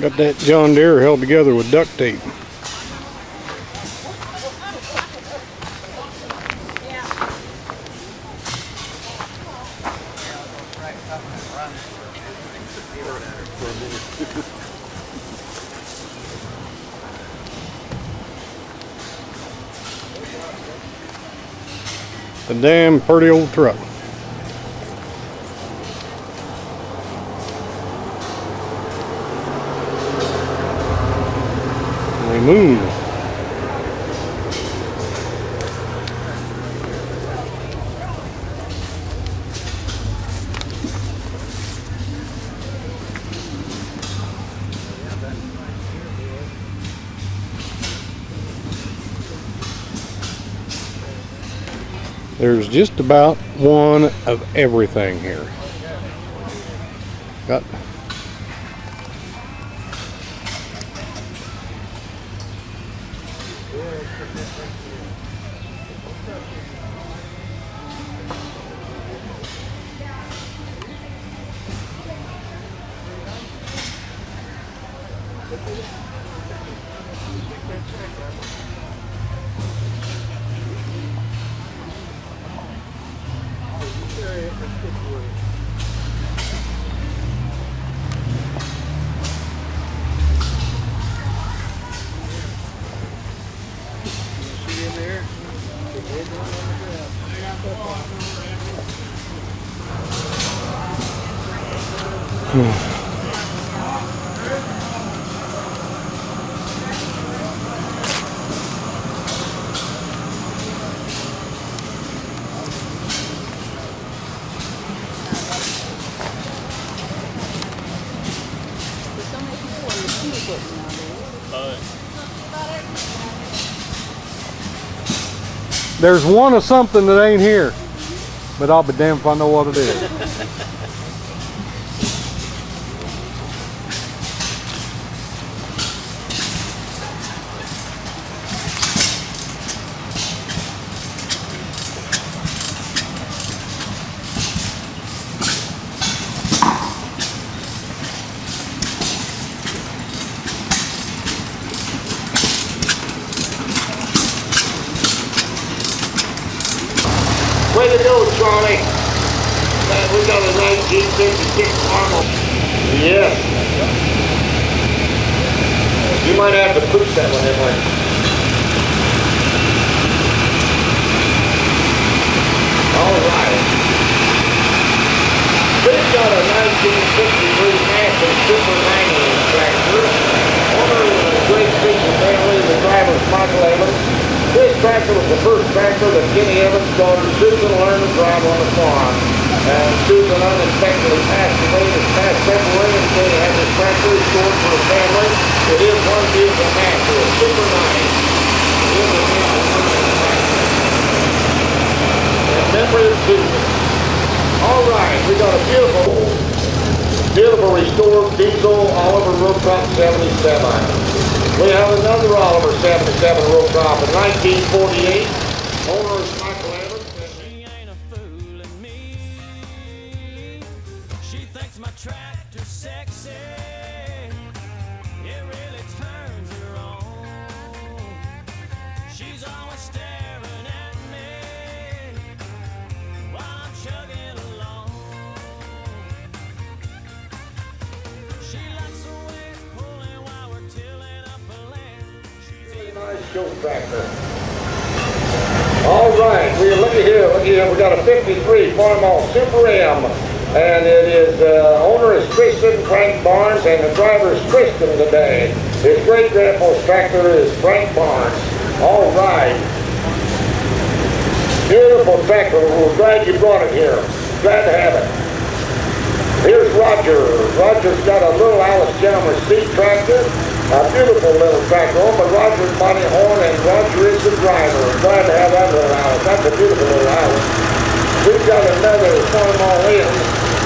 Got that John Deere held together with duct tape. A damn pretty old truck. Moon. There's just about one of everything here. Got There's one of something that ain't here, but I'll be damned if I know what it is. Way to go, Charlie. We got a 1956 Arnold. Yes. You might have to push that one in way. All right. We've got a 1963 Massive Super 90 tractor. Owner of the great fishing family, the driver's Michael Evans. This tractor was the first tractor that Kenny Evans' daughter Susan learned to drive on the farm. And Susan unexpectedly passed away this past February, and Kenny had this tractor restored for the family. It is one vehicle master, a Super 90. In memory of Susan. All right, we got a beautiful restored diesel Oliver road crop 77. We have another Oliver 77 road crop in 1948. Owner is Michael Evans. She ain't a fooling me. She thinks my tractor's sexy. It really turns her on. She's always staring at me while I'm chugging along. She likes the way it's pulling while we're tilling up a land. She's Nice show tractor. All right, look at here. We got a 53 Farmall Super M, and it is owner is Kristen Frank Barnes, and the driver is Kristen today. His great grandpa's tractor is Frank Barnes. All right, beautiful tractor. We're glad you brought it here. Glad to have it. Here's Roger. Roger's got a little Alice Chalmers speed tractor, a beautiful little tractor owned by Roger's Money Horn, and Roger is the driver. Glad to have that little Alice. That's a beautiful little Alice. We've got another farm all in.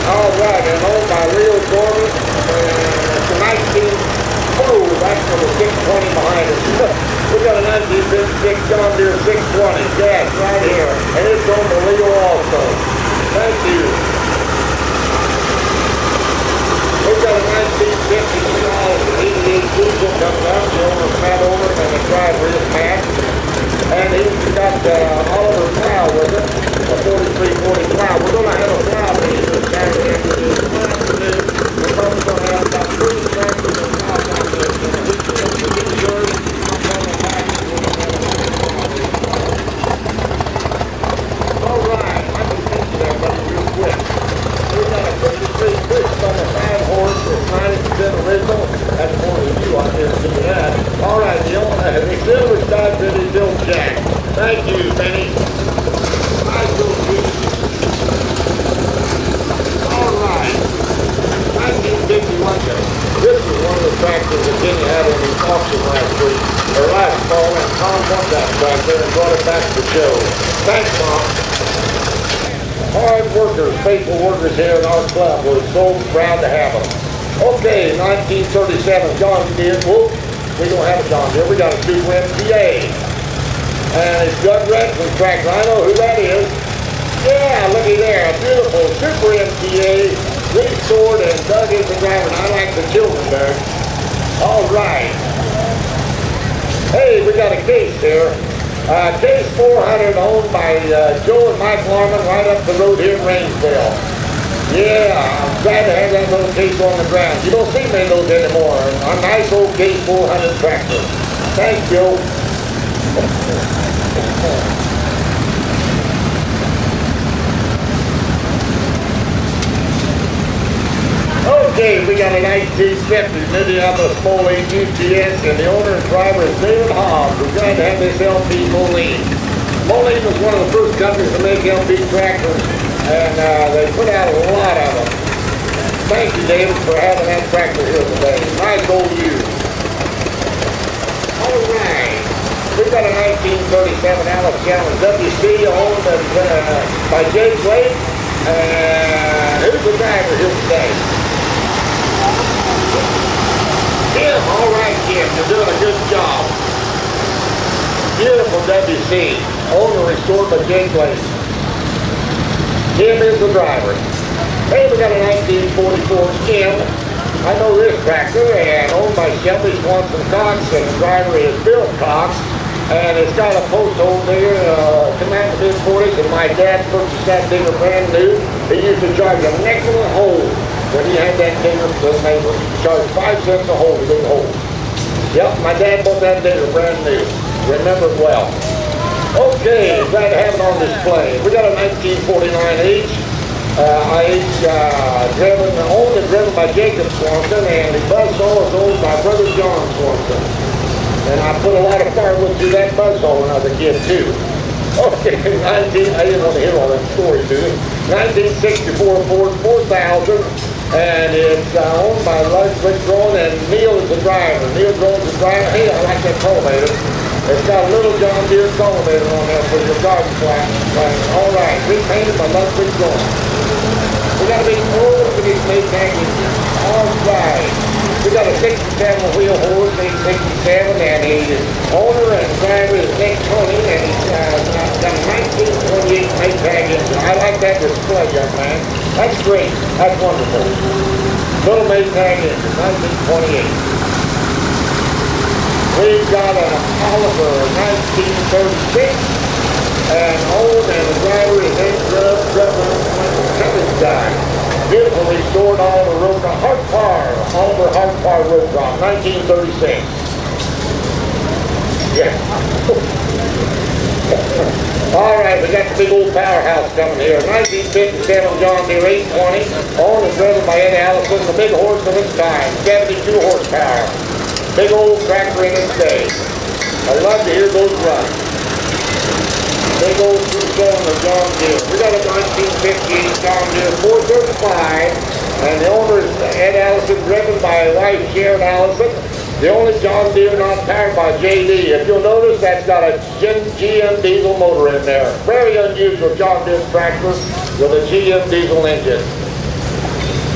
All right, and owned by Leo Gorman. It's a 19, that's for the 620 behind us. We got a 1956 John Deere 620, gas right here, and it's owned by Leo also. Thank you. We've got a 1950 88 diesel coming up. The owner's Matt Over and the driver is Matt. And he's got Oliver plow with it, a 4340 plow. We're going to have a plow meeting this Saturday afternoon. We're probably going to have about 3 tractors and plow competition. And we can get yours. All right, I can teach you that, buddy, real quick. We've got a 53 fish on the 5-horse. It's 90% original. That's more than you out there to do that. All right, the auxiliary side Benny Bill Jack. Thank you, Benny. Nice little piece. All right. 1951. This is one of the tractors that Kenny had in his auction last week, or last fall, and Tom bought that tractor and brought it back to the show. Thanks, Mom. Hard workers, faithful workers here in our club. We're so proud to have them. Okay, 1937 John Deere. Whoop, we don't have a John Deere. We got a Super MTA. And it's Doug Redford's tractor. I know who that is. Yeah, looky there. A beautiful Super MTA. Restored, and Doug is the driver. And I like the children, Doug. All right. Hey, we got a case here. Case 400 owned by Joe and Mike Larman right up the road here in Rainsville. Yeah, I'm glad to have that little case on the ground. You don't see many of those anymore. A nice old case 400 tractor. Thanks, Joe. Okay, we got a 1950 Minneapolis Moline UTS, and the owner and driver is David Hobbs. We're glad to have this LP Moline. Moline was one of the first companies to make LP tractors, and they put out a lot of them. Thank you, David, for having that tractor here today. Nice old used. All right. We got a 1937 Alice Chalmers WC owned by Jay Blake. Who's the driver here today? Kim, all right, Kim, you're doing a good job. Beautiful WC, owner restored by Jay Blake. Kim is the driver. Hey, we got a 1944 Kim. I know this tractor, and owned by Shelby Swanson Cox, and the driver is Bill Cox. And it's got a post hole there, Commander mid-40s, and my dad purchased that digger brand new. He used to charge a nickel a hole when he had that digger for the neighbor. Charged 5 cents a hole to dig a hole. Yep, my dad bought that digger brand new. Remember it well. Okay, glad to have it on display. We got a 1949 H. Driven, owned and driven by Jacob Swanson, and the buzzsaw is owned by brother John Swanson. And I put a lot of firewood through that buzzsaw when I was a kid too. Okay, I didn't want to hear all that story, dude. 1964 Ford 4000, and it's owned by Ludwig Drone, and Neil is the driver. Neil Drone's the driver. Hey, I like that cultivator. It's got a little John Deere cultivator on there for your garden plant. All right, repainted by Ludwig Drone. We got a big old for these Maytag engines. All right. We got a 67 wheel horse, 867, and the owner and driver is Nick Tony, and he's got a 1928 Maytag engine. I like that display, young man. That's great. That's wonderful. Little Maytag engine, 1928. We've got an Oliver 1936, and owned and the driver is Ed Cummings guy. Beautiful restored Oliver road drop. Oliver Hart Par road drop, 1936. Yeah. All right, we got the big old powerhouse coming here. 1957 John Deere 820, owned and driven by Eddie Allison, the big horse of its time, 72 horsepower. Big old tractor in its day. I love to hear those run. Big old 2-cylinder John Deere. We got a 1958 John Deere 435, And the owner is Ed Allison, driven by wife Sharon Allison. The only John Deere not powered by JD. If you'll notice, that's got a GM diesel motor in there. Very unusual John Deere tractor with a GM diesel engine.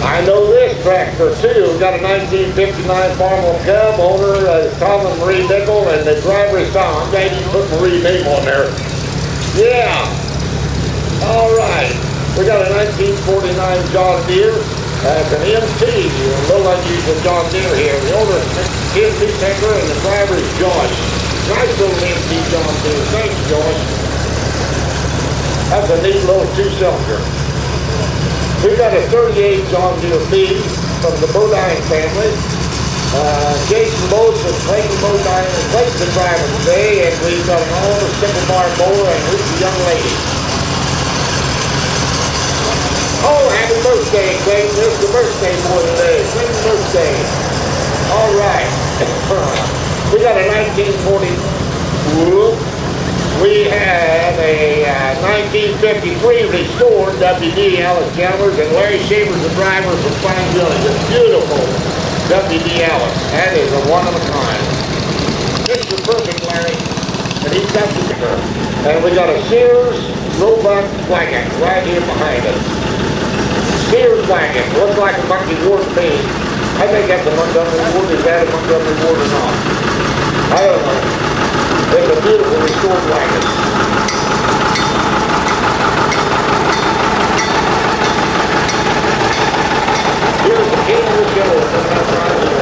I know this tractor too. We've got a 1959 Farmville Cub, owner Tom and Marie Nickel, and the driver is Tom. I'm glad you put Marie's name on there. Yeah. All right. We got a 1949 John Deere. It's an MT, a little unusual John Deere here. The owner is Tim Peacecker and the driver is Josh. Nice little MT John Deere. Thanks, Josh. That's a neat little two-cylinder. We've got a 38 John Deere B from the Bodine family. Jason Bose and Clayton Bodine and Clayton's the driver today, and we've got an owner, Simple Bar mower, and who's the young lady? Oh, happy birthday, Clayton. This is the birthday boy today. Clayton's birthday. All right. We got a 1940. We have a 1953 restored WD Alice Chalmers, and Larry Shaver's the driver from Fine Village. A beautiful WD Alice. That is a one of a kind. Mr. Perfect, Larry. And he's got the sticker. And we got a Sears Roebuck wagon right here behind us. Sears wagon. Looks like a Monkey Ward to me. I think that's a Montgomery Ward. Is that a Montgomery Ward or not? I don't know. It's a beautiful restored wagon. Here's the king of the show from that time of year.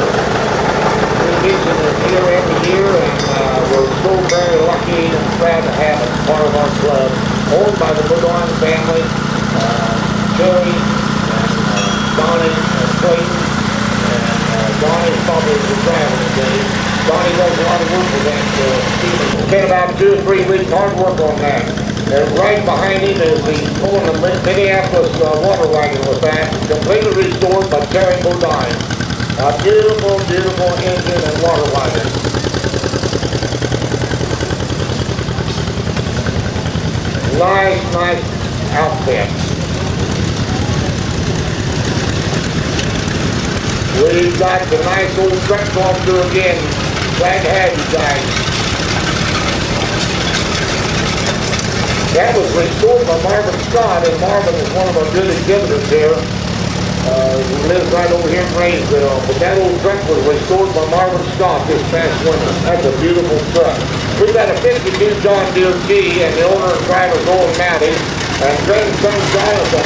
We're using it here every year, and we're so very lucky and proud to have it as part of our club. Owned by the Bodine family, Jerry, Donnie and Clayton, and Donnie's probably the driver today. Donnie does a lot of work with that Stephen. It's been about 2 or 3 weeks hard work on that. And right behind him is the pulling the Minneapolis water wagon with that, completely restored by Terry Bodine. A beautiful, beautiful engine and water wagon. Nice, nice outfit. We've got the nice old truck going through again. Glad to have you guys. That was restored by Marvin Scott, and Marvin is one of our good exhibitors here. He lives right over here in Rainsville. But that old truck was restored by Marvin Scott this past winter. That's a beautiful truck. We've got a 52 John Deere G, and the owner and driver is Owen Matty, and grandson Jonathan.